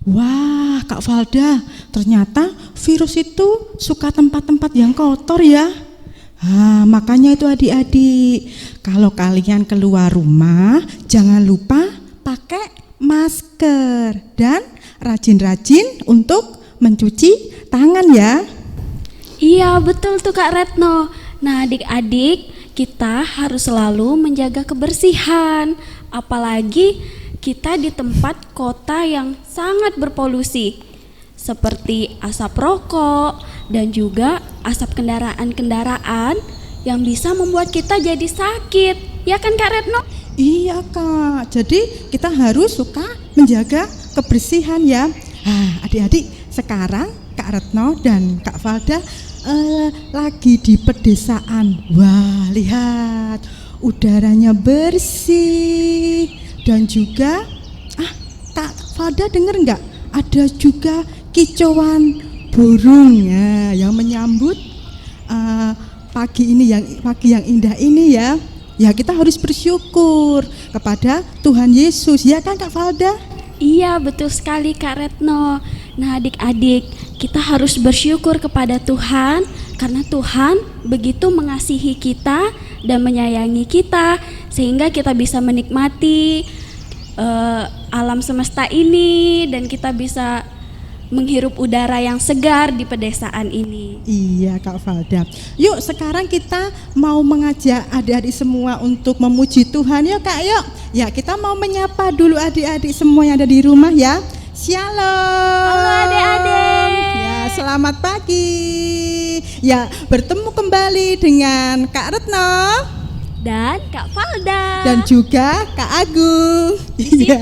Wah, Kak Valda, ternyata virus itu suka tempat-tempat yang kotor ya. Makanya itu adik-adik, kalau kalian keluar rumah, jangan lupa pakai masker dan rajin-rajin untuk mencuci tangan ya. Iya, betul tuh Kak Retno. Nah, adik-adik, kita harus selalu menjaga kebersihan, apalagi kita di tempat kota yang sangat berpolusi, seperti asap rokok dan juga asap kendaraan-kendaraan yang bisa membuat kita jadi sakit. Ya kan Kak Retno? Iya Kak, jadi kita harus suka menjaga kebersihan ya. Adik-adik, sekarang Kak Retno dan Kak Valda lagi di pedesaan. Wah, lihat udaranya bersih dan juga Kak Valda dengar nggak? Ada juga kicauan burung ya, yang menyambut pagi yang indah ini ya. Ya, kita harus bersyukur kepada Tuhan Yesus, ya kan Kak Valda? Iya, betul sekali Kak Retno. Nah, adik-adik, kita harus bersyukur kepada Tuhan karena Tuhan begitu mengasihi kita dan menyayangi kita sehingga kita bisa menikmati alam semesta ini dan kita bisa menghirup udara yang segar di pedesaan ini. Iya Kak Valda. Yuk sekarang kita mau mengajak adik-adik semua untuk memuji Tuhan. Yuk Kak, yuk. Ya, kita mau menyapa dulu adik-adik semua yang ada di rumah ya. Shalom. Halo adik-adik. Ya, selamat pagi. Ya, bertemu kembali dengan Kak Retno Dan Kak Valda. dan juga Kak Agung. Di situ.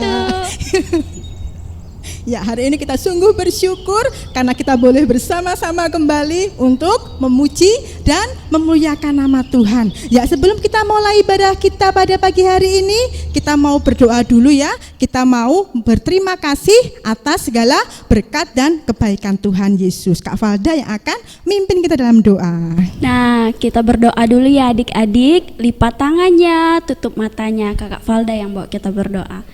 Ya, hari ini kita sungguh bersyukur karena kita boleh bersama-sama kembali untuk memuji dan memuliakan nama Tuhan. Ya, sebelum kita mulai ibadah kita pada pagi hari ini, kita mau berdoa dulu ya. Kita mau berterima kasih atas segala berkat dan kebaikan Tuhan Yesus. Kak Valda yang akan mimpin kita dalam doa. Nah, kita berdoa dulu ya adik-adik. Lipat tangannya, tutup matanya. Kakak Valda yang bawa kita berdoa.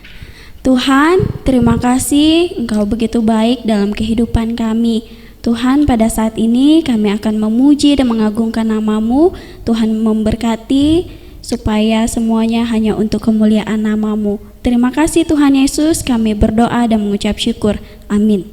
Tuhan, terima kasih Engkau begitu baik dalam kehidupan kami. Tuhan, pada saat ini kami akan memuji dan mengagungkan nama-Mu. Tuhan memberkati supaya semuanya hanya untuk kemuliaan nama-Mu. Terima kasih Tuhan Yesus, kami berdoa dan mengucap syukur. Amin.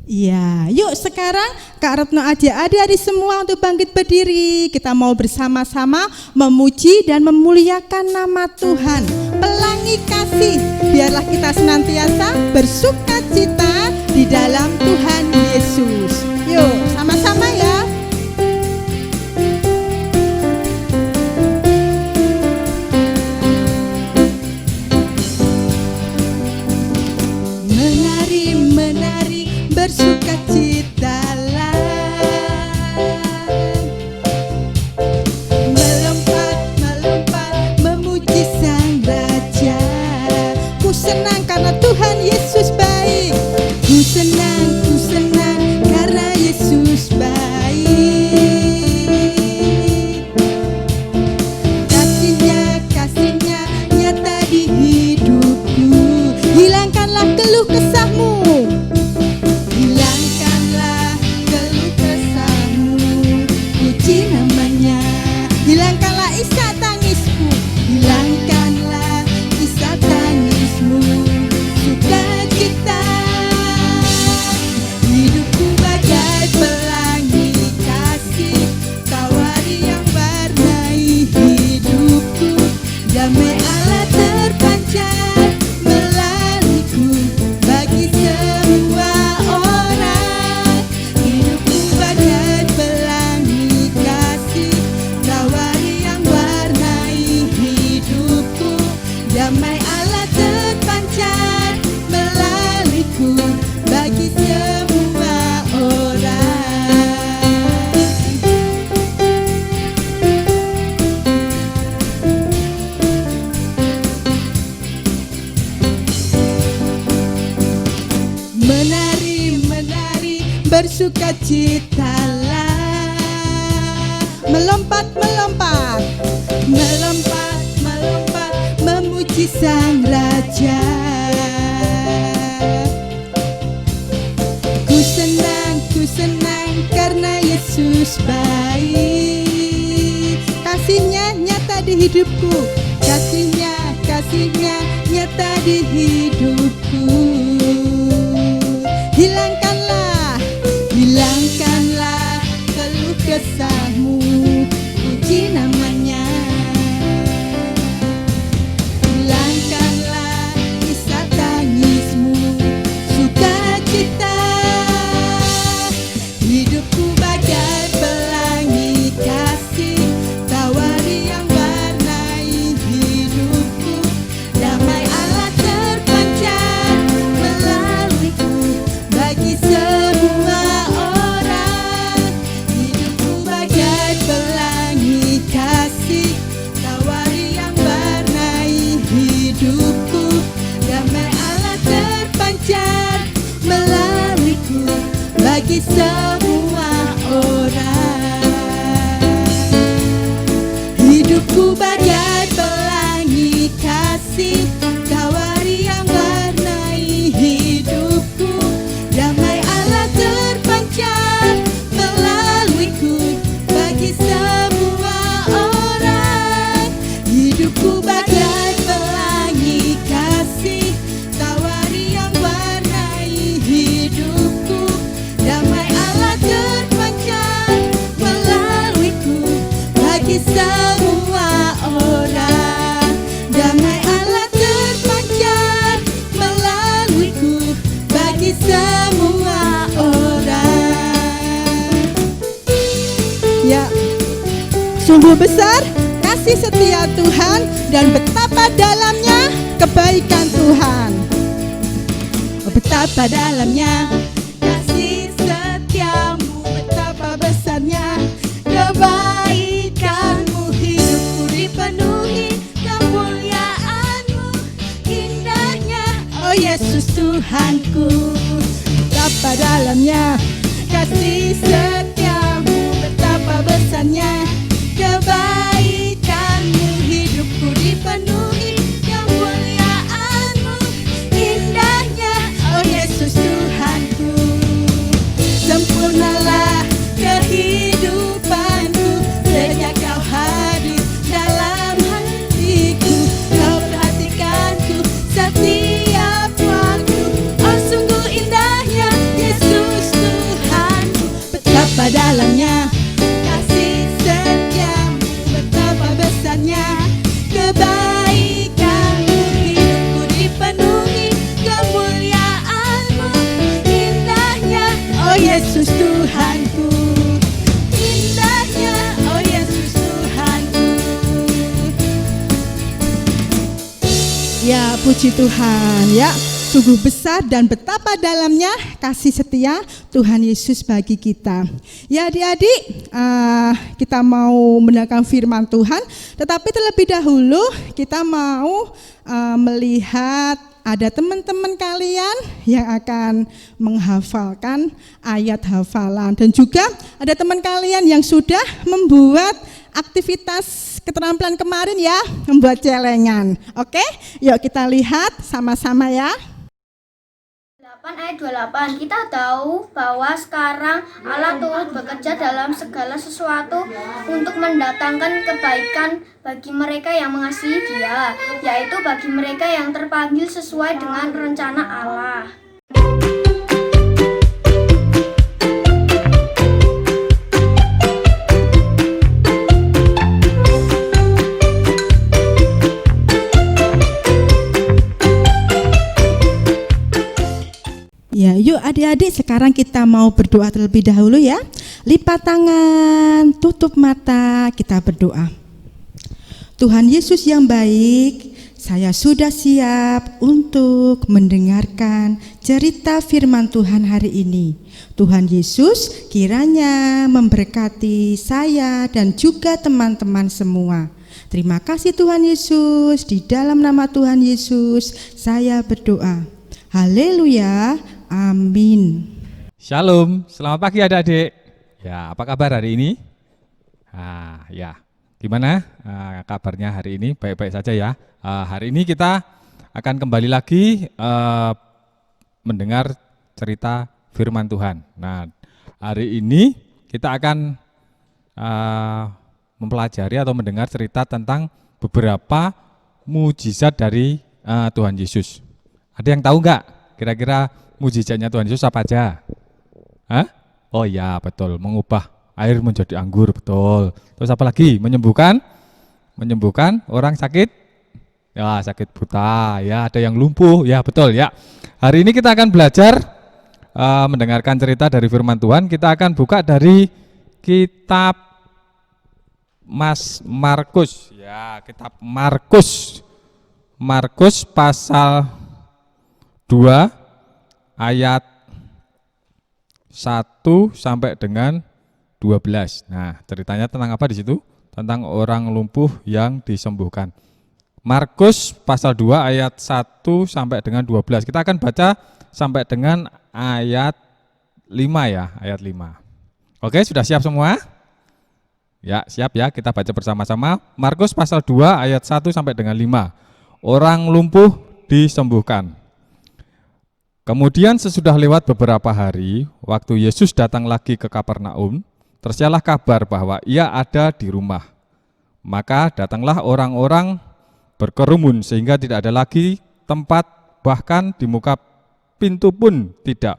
Iya, yuk sekarang Kak Retno ajak adik-adik semua untuk bangkit berdiri. Kita mau bersama-sama memuji dan memuliakan nama Tuhan. Pelangi kasih, biarlah kita senantiasa bersuka cita di dalam Tuhan Yesus. Yuk, sama-sama ya. Menari, bersuka citalah, melompat, memuji Sang Raja. Ku senang karena Tuhan Yesus baik. Ku senang karena Yesus baik. Kasihnya nyata di hidupku. Hilangkanlah keluh kesahmu. Puji namanya. Hilangkanlah isak tangismu. Hilangkanlah isak tangismu. Sukacita. Hidupku bagai pelangi kasih. Tawari yang warnai hidupku. Damai Allah terpancar melariku bagi semua orang. Hidupku bagai pelangi kasih. Tawari yang warnai hidupku. Damai Allah terpancar melariku bagi semua orang. Menari, bersuka citalah. Melompat, memuji Sang Raja. nyata di hidupku. Kasihnya nyata di hidupku. Hilangkanlah keluh kesahmu, puji namanya. Hilangkanlah kisah tangismu, sukacita. Hidupku bagai pelangi kasih, tawari yang warnai hidupku. Damai Allah terpancar melaluiku bagi semua orang. Hidupku bagai pelangi kasih, tawari yang warnai hidupku. Damai Allah terpancar melaluiku bagi semua orang. Hidupku bagai pelangi kasih, tawari yang warnai hidupku. Damai Allah terpancar melaluiku bagi semua orang. Hidupku bagai pelangi kasih, tawari yang warnai hidupku. Damai Allah terpancar melaluiku bagi semua orang. Damai Allah terpancar melaluiku bagi semua orang. Ya, sungguh besar kasih setia Tuhan dan betapa dalamnya kebaikan Tuhan. Betapa dalamnya kasih setiamu, betapa besarnya kebaikanmu. Hidupku dipenuhi kemuliaanmu, indahnya oh Yesus Tuhanku. Betapa dalamnya kasih setiamu, betapa besarnya kebaikanmu. Hidupku dipenuhi kemuliaanmu, indahnya oh Yesus Tuhanku. Sempurnalah kehidupanku sejak kau hadir dalam hatiku. Kau perhatikanku setiap waktu. Oh sungguh indahnya Yesus Tuhanku. Betapa dalamnya kasih setiamu, betapa besarnya kebaikanmu. Hidupku dipenuhi kemuliaanmu, indahnya oh Yesus Tuhanku. Indahnya oh Yesus Tuhanku. Ya, puji Tuhan ya. Sungguh besar dan betapa dalamnya kasih setia Tuhan Yesus bagi kita. Ya adik-adik, kita mau mendengarkan firman Tuhan, tetapi terlebih dahulu kita mau melihat ada teman-teman kalian yang akan menghafalkan ayat hafalan. Dan juga ada teman kalian yang sudah membuat aktivitas keterampilan kemarin ya, membuat celengan. Oke, yuk kita lihat sama-sama ya. 8 ayat 28, kita tahu bahwa sekarang Allah turut bekerja dalam segala sesuatu untuk mendatangkan kebaikan bagi mereka yang mengasihi Dia, yaitu bagi mereka yang terpanggil sesuai dengan rencana Allah. Ya, yuk adik-adik sekarang kita mau berdoa terlebih dahulu ya. Lipat tangan, tutup mata, kita berdoa. Tuhan Yesus yang baik, saya sudah siap untuk mendengarkan cerita firman Tuhan hari ini. Tuhan Yesus kiranya memberkati saya dan juga teman-teman semua. Terima kasih Tuhan Yesus, di dalam nama Tuhan Yesus saya berdoa. Haleluya. Amin. Shalom, selamat pagi adik-adik. Ya, apa kabar hari ini? Ya, gimana kabarnya hari ini? Baik-baik saja ya. Hari ini kita akan kembali lagi mendengar cerita firman Tuhan. Nah, hari ini kita akan mempelajari atau mendengar cerita tentang beberapa mujizat dari Tuhan Yesus. Ada yang tahu nggak kira-kira mujizatnya Tuhan Yesus apa aja? Hah? Oh ya betul, mengubah air menjadi anggur, betul. Terus apa lagi? Menyembuhkan orang sakit, ya sakit buta, ya ada yang lumpuh, ya betul ya. Hari ini kita akan belajar mendengarkan cerita dari firman Tuhan. Kita akan buka dari kitab Markus, ya kitab Markus pasal 2 ayat 1 sampai dengan 12. Nah, ceritanya tentang apa di situ? Tentang orang lumpuh yang disembuhkan. Markus pasal 2 ayat 1 sampai dengan 12. Kita akan baca sampai dengan ayat 5 ya, ayat 5. Oke, sudah siap semua? Ya, siap ya, kita baca bersama-sama. Markus pasal 2 ayat 1 sampai dengan 5. Orang lumpuh disembuhkan. Kemudian sesudah lewat beberapa hari, waktu Yesus datang lagi ke Kapernaum, tersiarlah kabar bahwa ia ada di rumah. Maka datanglah orang-orang berkerumun sehingga tidak ada lagi tempat, bahkan di muka pintu pun tidak.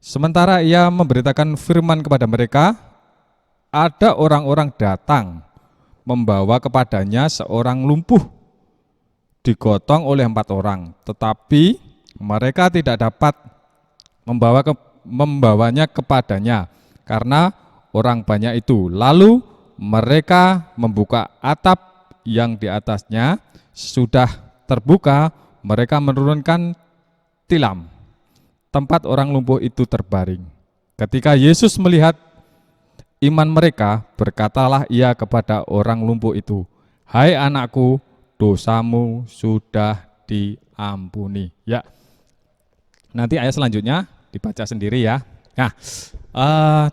Sementara ia memberitakan firman kepada mereka, ada orang-orang datang membawa kepadanya seorang lumpuh digotong oleh 4 orang, tetapi mereka tidak dapat membawanya kepadanya karena orang banyak itu. Lalu mereka membuka atap yang di atasnya sudah terbuka, mereka menurunkan tilam tempat orang lumpuh itu terbaring. Ketika Yesus melihat iman mereka, berkatalah ia kepada orang lumpuh itu, "Hai anakku, dosamu sudah diampuni." Ya, nanti ayat selanjutnya dibaca sendiri ya. Nah,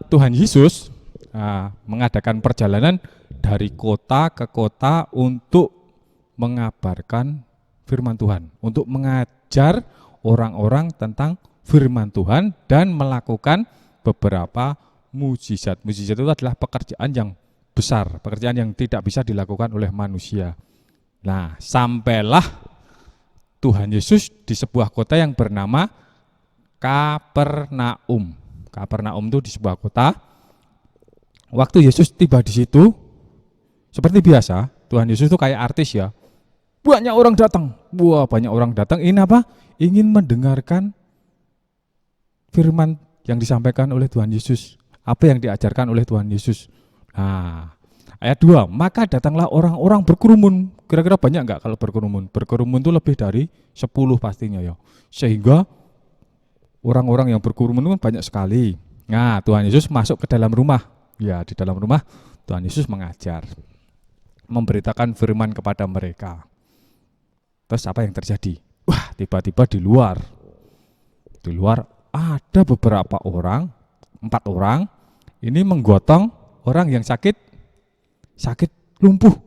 Tuhan Yesus mengadakan perjalanan dari kota ke kota untuk mengabarkan firman Tuhan, untuk mengajar orang-orang tentang firman Tuhan dan melakukan beberapa mujizat. Mujizat itu adalah pekerjaan yang besar, pekerjaan yang tidak bisa dilakukan oleh manusia. Nah, sampailah Tuhan Yesus di sebuah kota yang bernama Kapernaum. Kapernaum itu di sebuah kota. Waktu Yesus tiba di situ, seperti biasa, Tuhan Yesus itu kayak artis ya. Banyak orang datang. Wah, banyak orang datang. Ini apa? Ingin mendengarkan firman yang disampaikan oleh Tuhan Yesus. Apa yang diajarkan oleh Tuhan Yesus. Nah, ayat 2, maka datanglah orang-orang berkerumun. Kira-kira banyak enggak kalau berkerumun? Berkerumun itu lebih dari 10 pastinya ya. Sehingga orang-orang yang berkerumun itu banyak sekali. Nah, Tuhan Yesus masuk ke dalam rumah. Ya, di dalam rumah Tuhan Yesus mengajar, memberitakan firman kepada mereka. Terus apa yang terjadi? Wah, tiba-tiba di luar ada beberapa orang, 4 orang, ini menggotong orang yang sakit lumpuh.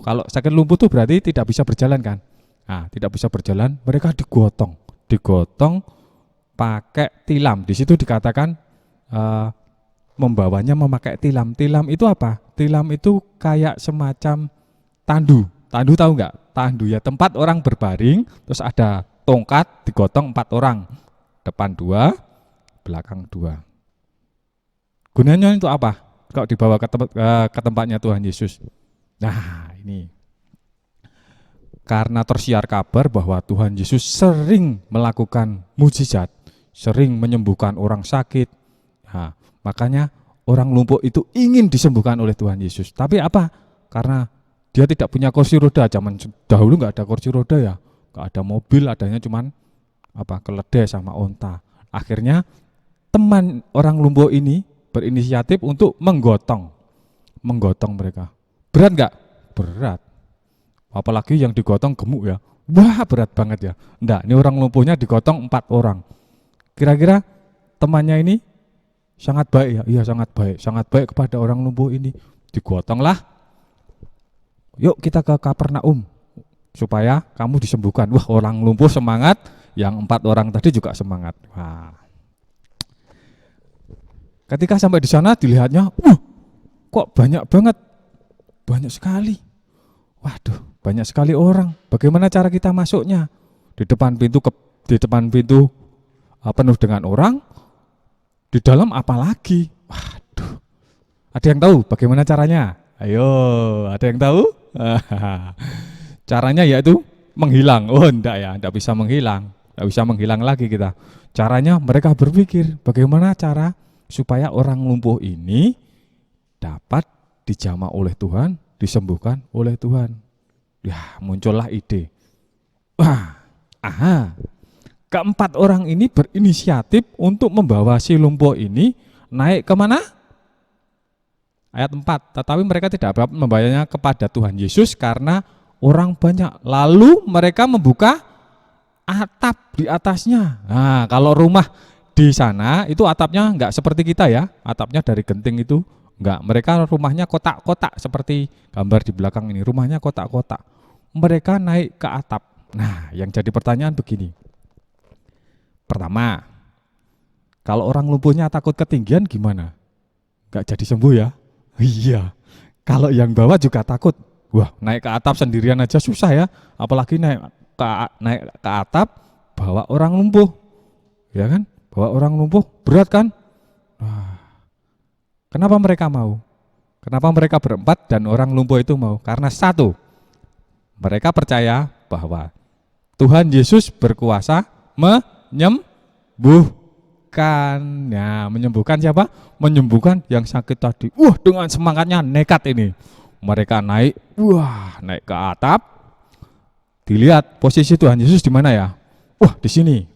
Kalau sakit lumpuh itu berarti tidak bisa berjalan kan? Nah, tidak bisa berjalan, mereka digotong pakai tilam. Di situ dikatakan membawanya memakai tilam. Tilam itu apa? Tilam itu kayak semacam tandu. Tandu tahu nggak? Tandu ya, tempat orang berbaring, terus ada tongkat, digotong 4 orang. Depan 2, belakang 2. Gunanya itu apa? Kalau dibawa ke tempatnya Tuhan Yesus. Nah, ini karena tersiar kabar bahwa Tuhan Yesus sering melakukan mujizat, sering menyembuhkan orang sakit. Nah, makanya orang lumpuh itu ingin disembuhkan oleh Tuhan Yesus. Tapi apa? Karena dia tidak punya kursi roda. Zaman dahulu nggak ada kursi roda ya, nggak ada mobil, adanya cuman keledai sama onta. Akhirnya teman orang lumpuh ini berinisiatif untuk menggotong mereka. Berat nggak? Berat. Apalagi yang digotong gemuk ya. Wah, berat banget ya. Enggak, ini orang lumpuhnya digotong 4 orang. Kira-kira temannya ini sangat baik ya? Iya, sangat baik kepada orang lumpuh ini. Digotonglah. Yuk kita ke Kapernaum supaya kamu disembuhkan. Wah, orang lumpuh semangat, yang 4 orang tadi juga semangat. Wah. Ketika sampai di sana dilihatnya, kok banyak banget, banyak sekali. Waduh, banyak sekali orang. Bagaimana cara kita masuknya? Di depan pintu penuh dengan orang, di dalam apalagi. Waduh, ada yang tahu bagaimana caranya? Ayo, ada yang tahu? Caranya yaitu menghilang. Oh enggak ya, enggak bisa menghilang. Enggak bisa menghilang lagi kita. Caranya mereka berpikir bagaimana cara supaya orang lumpuh ini dapat dijamah oleh Tuhan, disembuhkan oleh Tuhan. Ya, muncullah ide. Wah, keempat orang ini berinisiatif untuk membawa si lumpuh ini naik kemana? Ayat 4, tetapi mereka tidak dapat membawanya kepada Tuhan Yesus karena orang banyak. Lalu mereka membuka atap di atasnya. Nah, kalau rumah di sana itu atapnya enggak seperti kita ya, atapnya dari genting itu enggak. Mereka rumahnya kotak-kotak seperti gambar di belakang ini, rumahnya kotak-kotak. Mereka naik ke atap. Nah, yang jadi pertanyaan begini. Pertama, kalau orang lumpuhnya takut ketinggian gimana? Enggak jadi sembuh ya? Iya, kalau yang bawa juga takut. Wah, naik ke atap sendirian aja susah ya, apalagi naik ke atap bawa orang lumpuh, ya kan? Bawa orang lumpuh berat kan? Wah, kenapa mereka mau? Kenapa mereka berempat dan orang lumpuh itu mau? Karena satu, mereka percaya bahwa Tuhan Yesus berkuasa menyembuhkan. Ya, menyembuhkan siapa? Menyembuhkan yang sakit tadi. Dengan semangatnya nekat ini. Mereka naik, naik ke atap. Dilihat posisi Tuhan Yesus di mana ya? Di sini.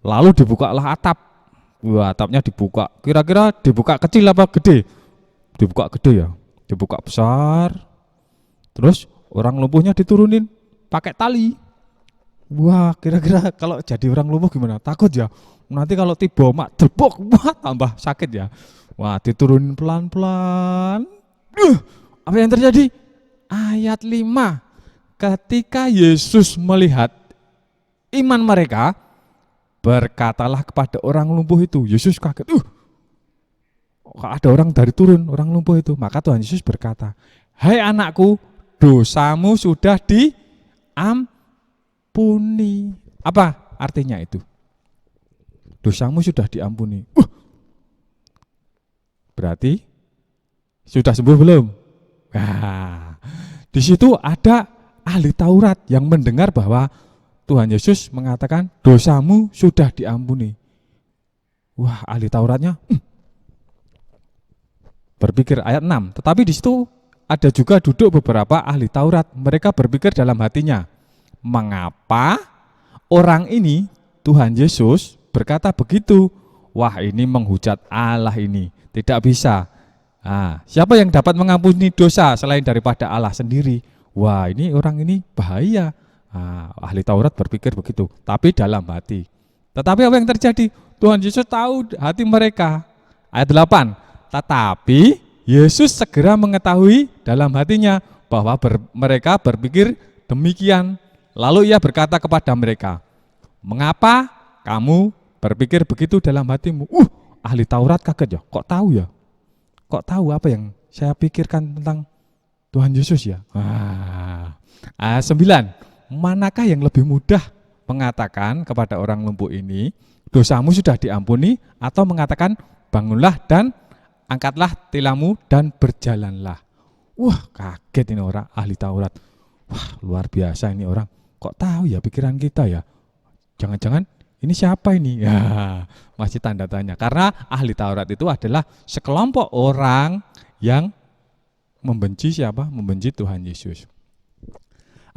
Lalu dibukalah atap. Atapnya dibuka. Kira-kira dibuka kecil apa gede? Dibuka gede ya. Dibuka besar. Terus orang lumpuhnya diturunin pakai tali. Kira-kira kalau jadi orang lumpuh gimana? Takut ya? Nanti kalau tiba mak delbok, tambah sakit ya. Diturunin pelan-pelan. Apa yang terjadi? Ayat 5. Ketika Yesus melihat iman mereka, berkatalah kepada orang lumpuh itu. Yesus kaget. Ada orang dari turun, orang lumpuh itu. Maka Tuhan Yesus berkata, "Hai anakku, dosamu sudah diampuni." Apa artinya itu? Dosamu sudah diampuni. Berarti sudah sembuh belum? Di situ ada ahli Taurat yang mendengar bahwa Tuhan Yesus mengatakan dosamu sudah diampuni. Ahli Tauratnya berpikir ayat 6. Tetapi di situ ada juga duduk beberapa ahli Taurat. Mereka berpikir dalam hatinya, mengapa orang ini, Tuhan Yesus, berkata begitu? Ini menghujat Allah ini. Tidak bisa. Siapa yang dapat mengampuni dosa selain daripada Allah sendiri? Ini orang ini bahaya. Ahli Taurat berpikir begitu, tapi dalam hati. Tetapi apa yang terjadi? Tuhan Yesus tahu hati mereka. Ayat 8. Tetapi Yesus segera mengetahui dalam hatinya bahwa mereka berpikir demikian. Lalu ia berkata kepada mereka, "Mengapa kamu berpikir begitu dalam hatimu?" Ahli Taurat kaget ya. Kok tahu ya? Kok tahu apa yang saya pikirkan tentang Tuhan Yesus ya? Ayat 9. Manakah yang lebih mudah mengatakan kepada orang lumpuh ini, dosamu sudah diampuni, atau mengatakan bangunlah dan angkatlah tilammu dan berjalanlah? Kaget ini orang ahli Taurat. Luar biasa ini orang. Kok tahu ya pikiran kita ya? Jangan-jangan ini siapa ini? Masih tanda tanya. Karena ahli Taurat itu adalah sekelompok orang yang membenci siapa? Membenci Tuhan Yesus.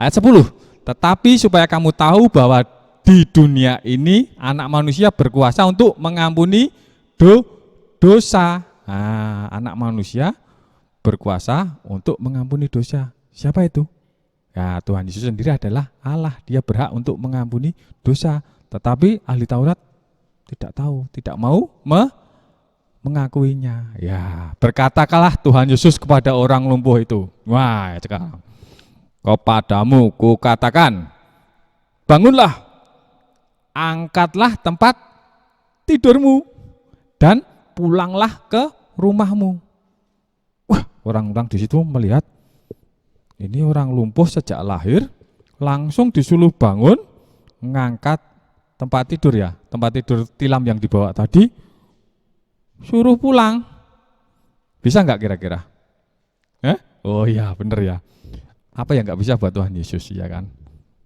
Ayat 10. Tetapi supaya kamu tahu bahwa di dunia ini anak manusia berkuasa untuk mengampuni dosa. Anak manusia berkuasa untuk mengampuni dosa. Siapa itu? Ya, Tuhan Yesus sendiri adalah Allah. Dia berhak untuk mengampuni dosa. Tetapi ahli Taurat tidak tahu, tidak mau mengakuinya. Ya, berkatakanlah Tuhan Yesus kepada orang lumpuh itu. Sekarang kepadamu kukatakan, bangunlah, angkatlah tempat tidurmu, dan pulanglah ke rumahmu. orang-orang di situ melihat ini orang lumpuh sejak lahir, langsung disuruh bangun, ngangkat tempat tidur ya, tempat tidur tilam yang dibawa tadi, suruh pulang. Bisa nggak kira-kira? Oh iya bener ya. Apa yang nggak bisa buat Tuhan Yesus, ya kan?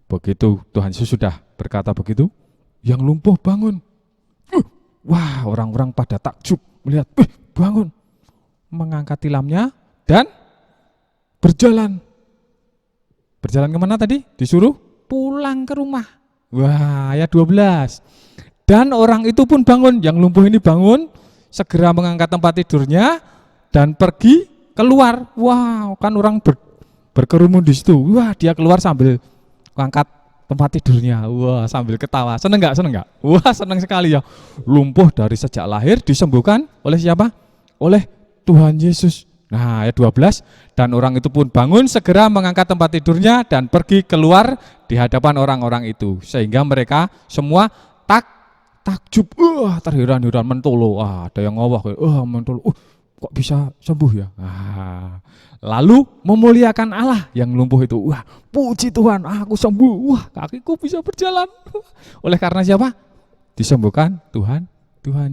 Begitu Tuhan Yesus sudah berkata begitu, yang lumpuh bangun. Wah, orang-orang pada takjub melihat, bangun, mengangkat tilamnya dan berjalan. Berjalan kemana tadi? Disuruh pulang ke rumah. Wah, ayat 12. Dan orang itu pun bangun, yang lumpuh ini bangun, segera mengangkat tempat tidurnya dan pergi keluar. Wow, kan orang berkerumun di situ. Wah, dia keluar sambil angkat tempat tidurnya. Wah, sambil ketawa. Seneng nggak? Seneng nggak? Wah, seneng sekali ya. Lumpuh dari sejak lahir disembuhkan oleh siapa? Oleh Tuhan Yesus. Nah, ayat 12. Dan orang itu pun bangun, segera mengangkat tempat tidurnya dan pergi keluar di hadapan orang-orang itu. Sehingga mereka semua takjub. Terheran-heran, mentolo. Ada yang ngawah. Mentolo. Kok bisa sembuh ya? Lalu memuliakan Allah yang lumpuh itu. Wah, puji Tuhan, aku sembuh. Wah, kakiku bisa berjalan. Oleh karena siapa? Disembuhkan Tuhan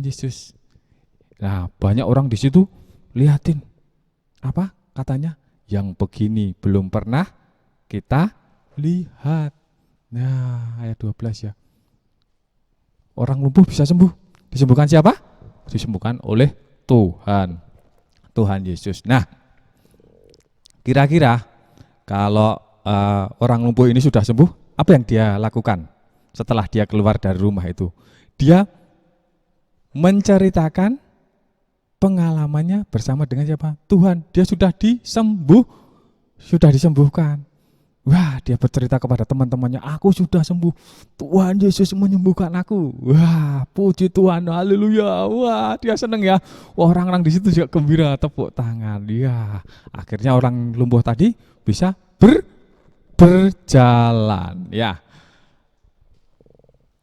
Yesus. Nah, banyak orang di situ liatin. Apa katanya? Yang begini belum pernah kita lihat. Nah, ayat 12 ya. Orang lumpuh bisa sembuh. Disembuhkan siapa? Disembuhkan oleh Tuhan Yesus. Nah, kira-kira kalau orang lumpuh ini sudah sembuh, apa yang dia lakukan setelah dia keluar dari rumah itu? Dia menceritakan pengalamannya bersama dengan siapa? Tuhan. Dia sudah disembuhkan. Wah, dia bercerita kepada teman-temannya, aku sudah sembuh. Tuhan Yesus menyembuhkan aku. Wah, puji Tuhan, haleluya. Wah, dia senang ya. Wah, orang-orang di situ juga gembira, tepuk tangan. Ya, akhirnya orang lumpuh tadi bisa berjalan. Ya,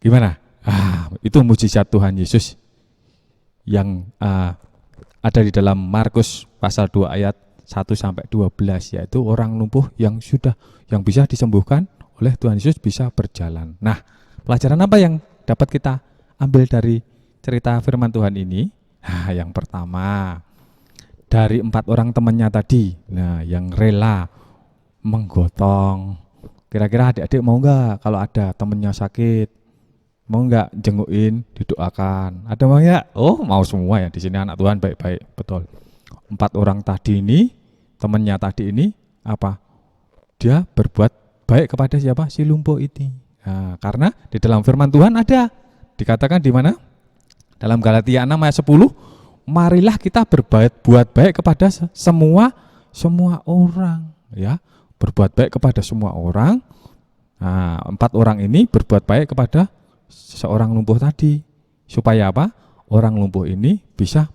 gimana? Itu mujizat Tuhan Yesus yang ada di dalam Markus pasal 2 ayat 1-12, yaitu orang lumpuh yang bisa disembuhkan oleh Tuhan Yesus bisa berjalan. Nah, pelajaran apa yang dapat kita ambil dari cerita firman Tuhan ini? Nah, yang pertama, dari 4 orang temannya tadi, nah yang rela menggotong. Kira-kira adik-adik mau nggak kalau ada temennya sakit, mau nggak jengukin, didoakan? Ada mau ya? Oh, mau semua ya, di sini anak Tuhan baik-baik, betul. 4 orang tadi ini, temannya tadi ini apa? Dia berbuat baik kepada siapa? Si lumpuh ini. Nah, karena di dalam firman Tuhan ada dikatakan di mana? Dalam Galatia 6 ayat 10, marilah kita berbuat baik kepada semua orang, ya. Berbuat baik kepada semua orang. Nah, 4 orang ini berbuat baik kepada seorang lumpuh tadi. Supaya apa? Orang lumpuh ini bisa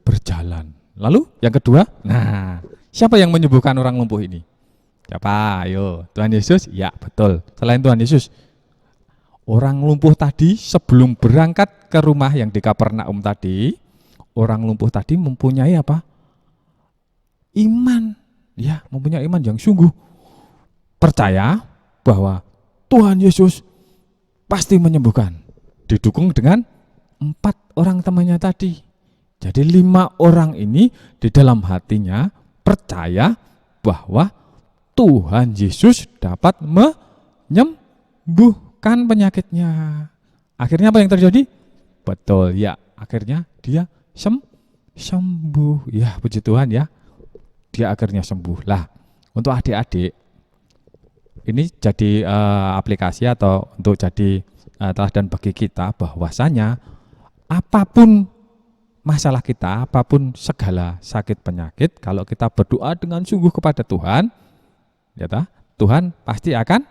berjalan. Lalu yang kedua, nah siapa yang menyembuhkan orang lumpuh ini? Siapa? Ayo, Tuhan Yesus? Ya, betul. Selain Tuhan Yesus, orang lumpuh tadi sebelum berangkat ke rumah yang di Kapernaum tadi, orang lumpuh tadi mempunyai apa? Iman. Ya, mempunyai iman yang sungguh percaya bahwa Tuhan Yesus pasti menyembuhkan. Didukung dengan 4 orang temannya tadi. Jadi 5 orang ini di dalam hatinya percaya bahwa Tuhan Yesus dapat menyembuhkan penyakitnya. Akhirnya apa yang terjadi? Betul ya, akhirnya dia sembuh. Ya, puji Tuhan ya. Dia akhirnya sembuh. Lah, untuk adik-adik ini jadi aplikasi atau untuk jadi teladan bagi kita bahwasanya apapun masalah kita, apapun segala sakit penyakit, kalau kita berdoa dengan sungguh kepada Tuhan, ya Tuhan pasti akan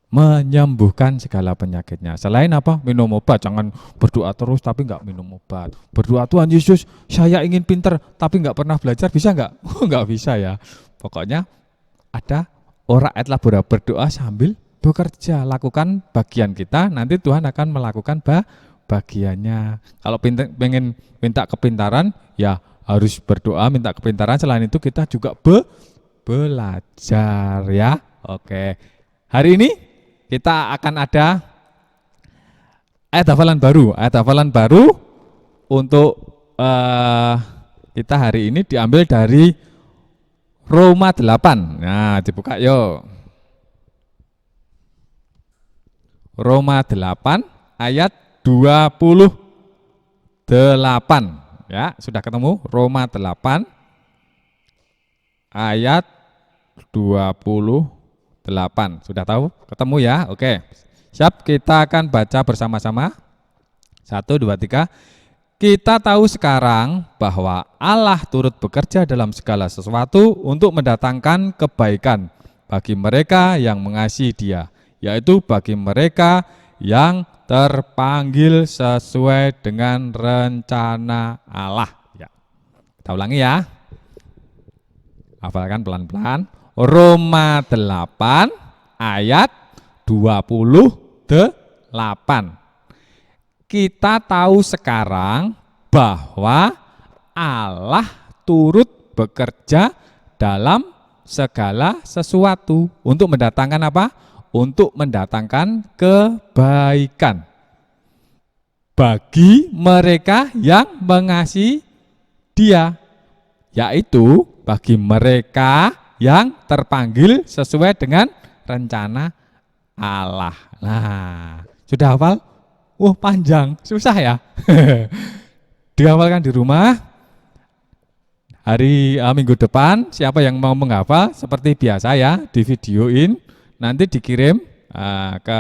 menyembuhkan segala penyakitnya. Selain apa? Minum obat, jangan berdoa terus tapi enggak minum obat. Berdoa, Tuhan Yesus, saya ingin pinter tapi enggak pernah belajar, bisa enggak? Enggak bisa ya. Pokoknya ada ora et labora, berdoa sambil bekerja, lakukan bagian kita, nanti Tuhan akan melakukan bagiannya. Kalau pengen minta kepintaran, ya harus berdoa minta kepintaran. Selain itu kita juga belajar ya. Oke. Hari ini kita akan ada ayat hafalan baru. Ayat hafalan baru untuk kita hari ini diambil dari Roma 8. Nah, dibuka yuk. Roma 8 ayat 28. Ya, sudah ketemu? Roma 8 ayat 28. Sudah tahu? Ketemu ya? Oke. Siap, kita akan baca bersama-sama. 1, 2, 3. Kita tahu sekarang bahwa Allah turut bekerja dalam segala sesuatu untuk mendatangkan kebaikan bagi mereka yang mengasihi Dia, yaitu bagi mereka yang terpanggil sesuai dengan rencana Allah. Ya. Kita ulangi ya. Hafalkan pelan-pelan. Roma 8 ayat 28. Kita tahu sekarang bahwa Allah turut bekerja dalam segala sesuatu untuk mendatangkan apa? Untuk mendatangkan kebaikan bagi mereka yang mengasihi Dia, yaitu bagi mereka yang terpanggil sesuai dengan rencana Allah. Nah, sudah hafal? Wah, panjang, susah ya. Dihafalkan di rumah. Hari minggu depan siapa yang mau menghafal seperti biasa ya, di videoin, nanti dikirim ke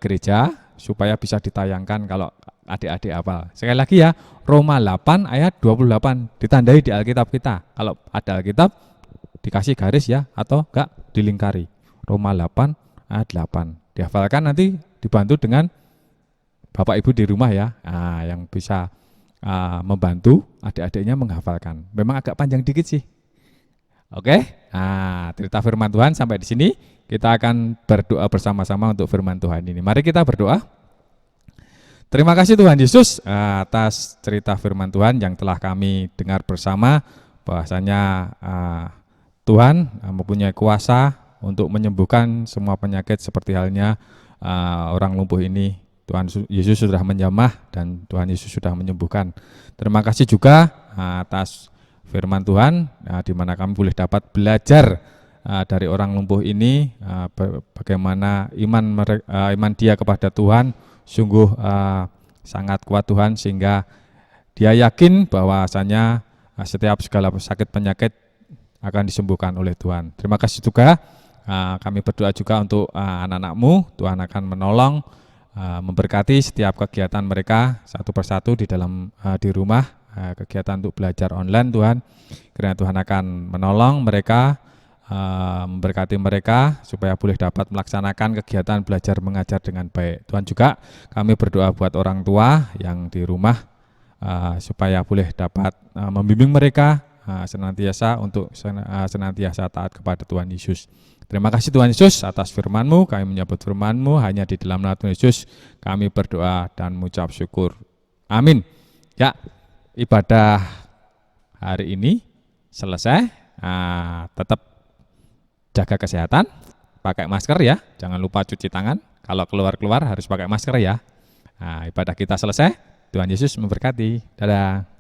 gereja supaya bisa ditayangkan kalau adik-adik hafal. Sekali lagi ya, Roma 8 ayat 28 ditandai di Alkitab kita. Kalau ada Alkitab dikasih garis ya, atau enggak dilingkari. Roma 8 ayat 8. Dihafalkan, nanti dibantu dengan Bapak Ibu di rumah ya, yang bisa membantu adik-adiknya menghafalkan. Memang agak panjang dikit sih. Oke, cerita firman Tuhan sampai di sini. Kita akan berdoa bersama-sama untuk firman Tuhan ini. Mari kita berdoa. Terima kasih Tuhan Yesus atas cerita firman Tuhan yang telah kami dengar bersama. Bahwasanya Tuhan mempunyai kuasa untuk menyembuhkan semua penyakit seperti halnya orang lumpuh ini. Tuhan Yesus sudah menjamah dan Tuhan Yesus sudah menyembuhkan. Terima kasih juga atas firman Tuhan, di mana kami boleh dapat belajar dari orang lumpuh ini, bagaimana iman dia kepada Tuhan sungguh sangat kuat Tuhan, sehingga dia yakin bahwasanya setiap segala sakit penyakit akan disembuhkan oleh Tuhan. Terima kasih juga, kami berdoa juga untuk anak-anak-Mu. Tuhan akan menolong, memberkati setiap kegiatan mereka satu persatu di dalam di rumah, kegiatan untuk belajar online Tuhan. Kiranya Tuhan akan menolong mereka, memberkati mereka supaya boleh dapat melaksanakan kegiatan belajar mengajar dengan baik. Tuhan juga kami berdoa buat orang tua yang di rumah, supaya boleh dapat membimbing mereka senantiasa untuk senantiasa taat kepada Tuhan Yesus. Terima kasih Tuhan Yesus atas firman-Mu. Kami menyambut firman-Mu hanya di dalam nama Tuhan Yesus. Kami berdoa dan mengucap syukur. Amin. Ya, ibadah hari ini selesai. Tetap jaga kesehatan, pakai masker ya. Jangan lupa cuci tangan. Kalau keluar-keluar harus pakai masker ya. Ibadah kita selesai. Tuhan Yesus memberkati. Dadah.